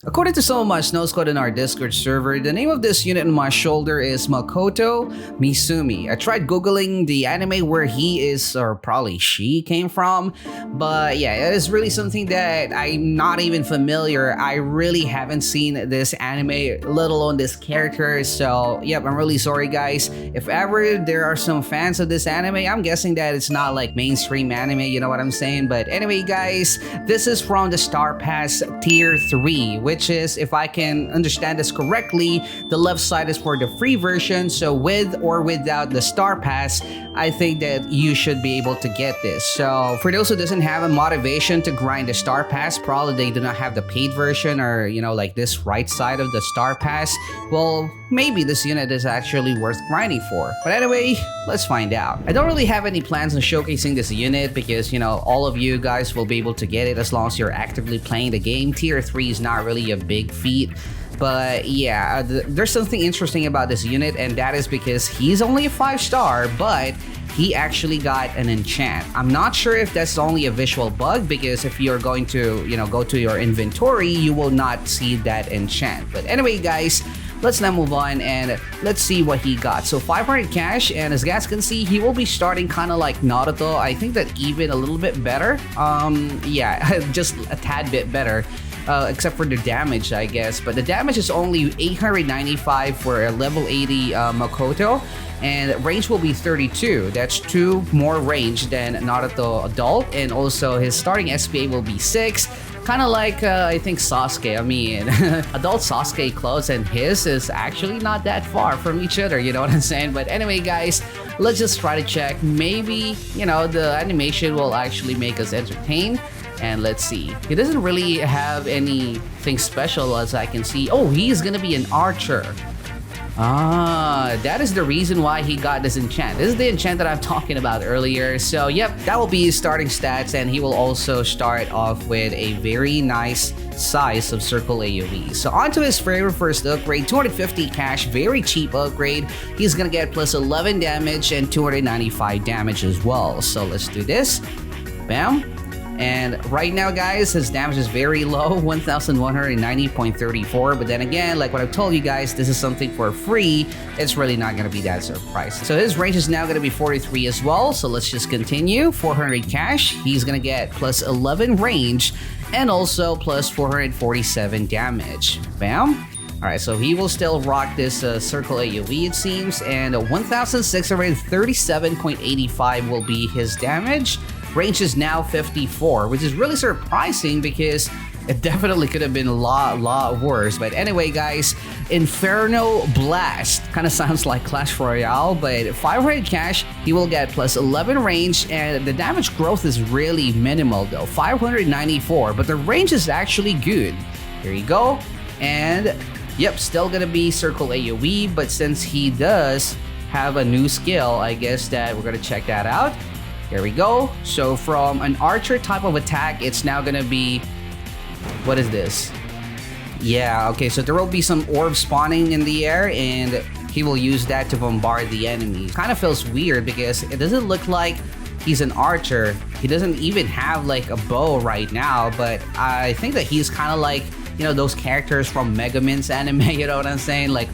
According to some of my StarCode in our Discord server, the name of this unit on my shoulder is Makoto Misumi. I tried googling the anime where he is, or probably she came from, but yeah, it is really something that I'm not even familiar. I really haven't seen this anime, let alone this character, so yep, I'm really sorry guys. If ever there are some fans of this anime, I'm guessing that it's not like mainstream anime, you know what I'm saying? But anyway guys, this is from the Star Pass Tier 3, which is, if I can understand this correctly, the left side is for the free version. So with or without the Star Pass, I think that you should be able to get this. So for those who doesn't have a motivation to grind the Star Pass, probably they do not have the paid version, or you know, like this right side of the Star Pass, well, maybe this unit is actually worth grinding for. But anyway, let's find out. I don't really have any plans on showcasing this unit because, you know, all of you guys will be able to get it as long as you're actively playing the game. Tier 3 is not really a big feat. But yeah, there's something interesting about this unit, and that is because he's only a 5-star, but he actually got an enchant. I'm not sure if that's only a visual bug, because if you're going to, you know, go to your inventory, you will not see that enchant. But anyway guys, let's now move on and let's see what he got. So 500 cash, and as guys can see, he will be starting kind of like Naruto. I think that even a little bit better. Yeah, just a tad bit better. Except for the damage, I guess. But the damage is only 895 for a level 80 Makoto, and range will be 32. That's 2 more range than Naruto Adult, and also his starting SPA will be 6. Kind of like, I think Sasuke. I mean, Adult Sasuke clothes and his is actually not that far from each other, you know what I'm saying? But anyway, guys, let's just try to check. Maybe, you know, the animation will actually make us entertained. And let's see. He doesn't really have anything special as I can see. Oh, he's gonna be an archer. Ah, that is the reason why he got this enchant. This is the enchant that I'm talking about earlier. So yep, that will be his starting stats, and he will also start off with a very nice size of circle AoE. So on to his very first upgrade, 250 cash, very cheap upgrade. He's gonna get plus 11 damage and 295 damage as well. So let's do this. Bam. And right now guys, his damage is very low, 1190.34, but then again, like what I've told you guys, this is something for free. It's really not going to be that surprising. So his range is now going to be 43 as well, so let's just continue. 400 cash, he's going to get plus 11 range and also plus 447 damage. Bam. Alright, so he will still rock this circle AoE, it seems, and 1637.85 will be his damage. Range is now 54, which is really surprising because it definitely could have been a lot worse. But anyway, guys, Inferno Blast kind of sounds like Clash Royale, but 500 cash, he will get plus 11 range, and the damage growth is really minimal though, 594, but the range is actually good. Here you go, and yep, still gonna be circle AoE, but since he does have a new skill, I guess that we're gonna check that out. Here we go. So from an archer type of attack, it's now gonna be, what is this? Yeah, okay, so there will be some orbs spawning in the air, and he will use that to bombard the enemies. Kind of feels weird because it doesn't look like he's an archer. He doesn't even have like a bow right now, but I think that he's kind of like, you know, those characters from Mega Man's anime, you know what I'm saying? Like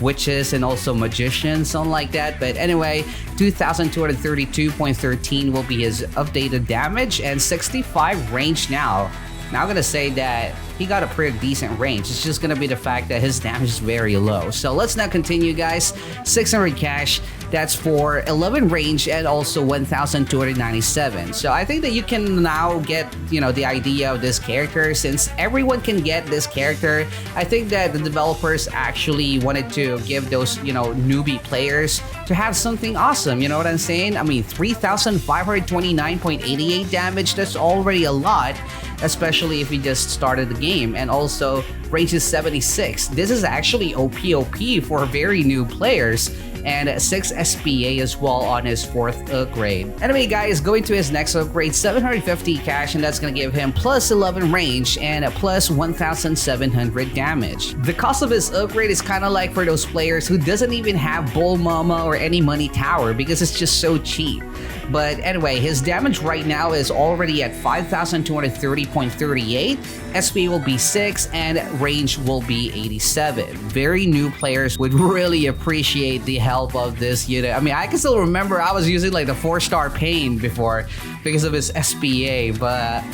witches and also magicians, something like that. But anyway, 2232.13 will be his updated damage, and 65 range now. Now I'm gonna say that he got a pretty decent range. It's just gonna be the fact that his damage is very low. So let's now continue, guys. 600 cash, that's for 11 range and also 1297. So I think that you can now get, you know, the idea of this character. Since everyone can get this character, I think that the developers actually wanted to give those, you know, newbie players to have something awesome, you know what I'm saying? I mean, 3529.88 damage, that's already a lot, especially if we just started the game. And also range is 76. This is actually OP for very new players, and 6 SPA as well on his 4th upgrade. Anyway guys, going to his next upgrade, 750 cash, and that's gonna give him plus 11 range and a plus 1700 damage. The cost of his upgrade is kind of like for those players who doesn't even have Bull Mama or any money tower because it's just so cheap. But anyway, his damage right now is already at 5230.83, 83.38, SP will be 6, and range will be 87. Very new players would really appreciate the help of this unit. I mean, I can still remember I was using like the 4-star Pain before because of his SPA, but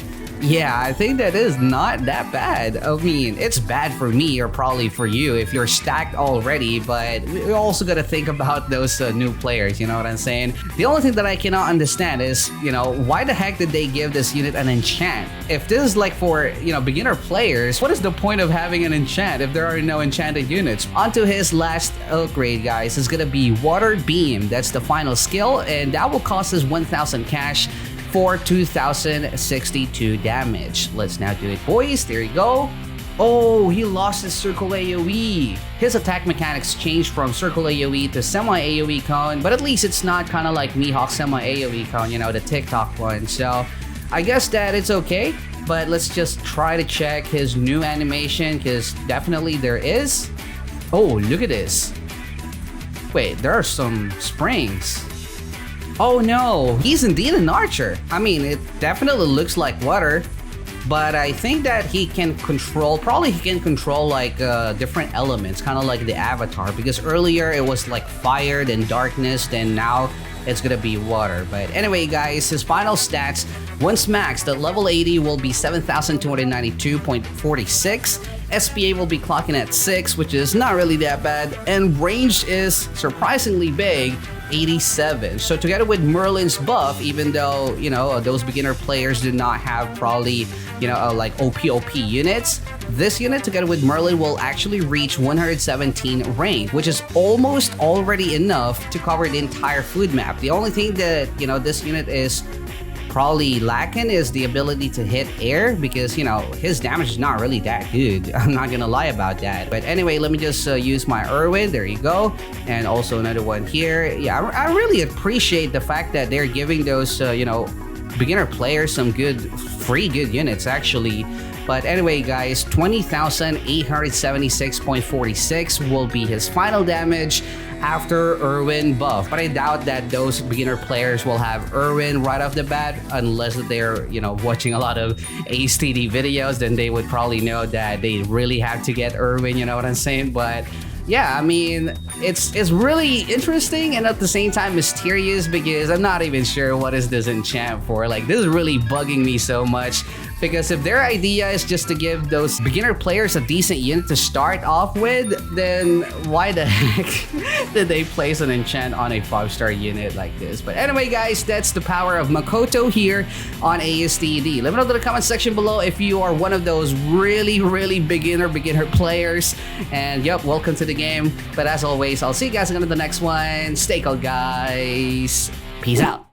yeah, I think that is not that bad. I mean, it's bad for me or probably for you if you're stacked already, but we also got to think about those new players, you know what I'm saying? The only thing that I cannot understand is, why the heck did they give this unit an enchant? If this is like for, beginner players, what is the point of having an enchant if there are no enchanted units? Onto his last upgrade, guys, is gonna be Water Beam. That's the final skill, and that will cost us 1,000 cash for 2,062 damage. Let's now do it, boys. There you go. Oh, he lost his Circle AoE. His attack mechanics changed from Circle AoE to Semi-AoE cone, but at least it's not kind of like Mihawk Semi-AoE cone, the TikTok one. So I guess that it's okay, but let's just try to check his new animation, because definitely there is. Oh, look at this. Wait, there are some springs. Oh no, he's indeed an archer. I mean, it definitely looks like water, but I think that he can control, like different elements, kind of like the Avatar, because earlier it was like fire, then darkness, then now it's gonna be water. But anyway, guys, his final stats, once maxed at level 80 will be 7,292.46. SPA will be clocking at 6, which is not really that bad, and range is surprisingly big, 87. So together with Merlin's buff, even though those beginner players do not have probably like OP units, this unit together with Merlin will actually reach 117 range, which is almost already enough to cover the entire food map. The only thing that this unit is probably lacking is the ability to hit air, because his damage is not really that good. I'm not gonna lie about that. But anyway, let me just use my Irwin. There you go. And also another one here. Yeah, I really appreciate the fact that they're giving those beginner players some good units actually. But anyway, guys, 20,876.46 will be his final damage after Irwin buff. But I doubt that those beginner players will have Irwin right off the bat, unless they're watching a lot of ASTD videos. Then they would probably know that they really have to get Irwin, you know what I'm saying? But yeah, I mean, it's really interesting and at the same time mysterious, because I'm not even sure what is this enchant for. Like, this is really bugging me so much, because if their idea is just to give those beginner players a decent unit to start off with, then why the heck did they place an enchant on a 5-star unit like this? But anyway, guys, that's the power of Makoto here on ASTD. Let me know in the comment section below if you are one of those really beginner players. And yep, welcome to the game. But as always, I'll see you guys again in the next one. Stay cool, guys. Peace out.